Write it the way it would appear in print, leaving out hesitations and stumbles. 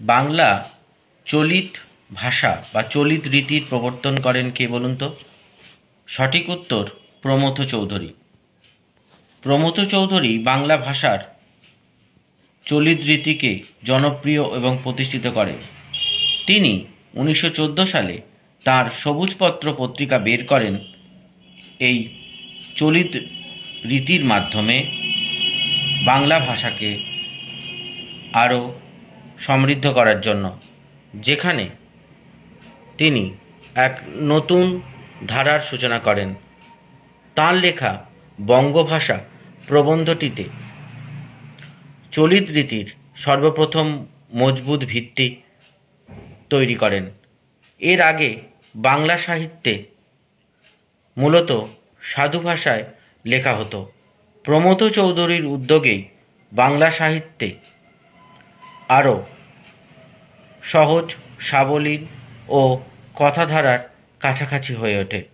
বাংলা চলিত ভাষা বা চলিত রীতির প্রবর্তন করেন কে বলুন তো? সঠিক উত্তর প্রমথ চৌধুরী। প্রমথ চৌধুরী বাংলা ভাষার চলিত রীতিকে জনপ্রিয় এবং প্রতিষ্ঠিত করেন। তিনি 1914 সালে তাঁর সবুজপত্র পত্রিকা বের করেন এই চলিত রীতির মাধ্যমে বাংলা ভাষাকে আরও সমৃদ্ধ করার জন্য, যেখানে তিনি এক নতুন ধারার সূচনা করেন। তাঁর লেখা বঙ্গভাষা প্রবন্ধটিতে চলিত রীতির সর্বপ্রথম মজবুত ভিত্তি তৈরি করেন। এর আগে বাংলা সাহিত্যে মূলত সাধু ভাষায় লেখা হতো। প্রমথ চৌধুরীর উদ্যোগেই বাংলা সাহিত্যে আরও সহজ, সাবলীল ও কথাধারার কাছাকাছি হয়ে ওঠে।